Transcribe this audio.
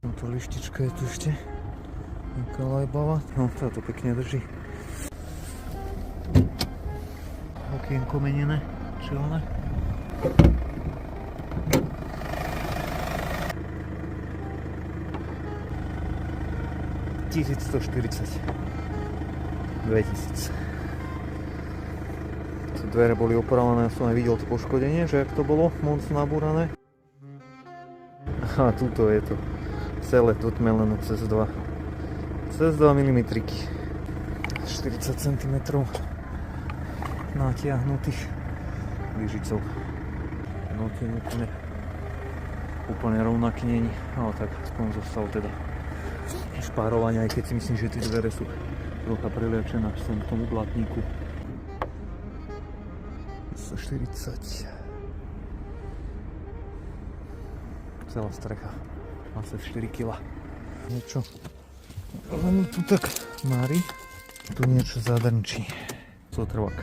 No to lištička je tu ešte. Nikolajbava. No to pekne drží. Okienko menené. Čelné. $1140. 2000. Dvere boli opravené, som aj videl to poškodenie, že jak to bolo moc nabúrané. A tuto je to celé tutmelené cez 2 mm 40 cm natiahnutých lyžicou. No tým úplne rovnaký není, ale tak aspoň zostal teda špárovanie, aj keď si myslím, že tie dvere sú trocha priliečené sem k tomu blatníku. 40. Celá strecha. Asi 4 kg. Niečo. Len tu tak mári. Tu niečo zadrnčí. Zotrvak.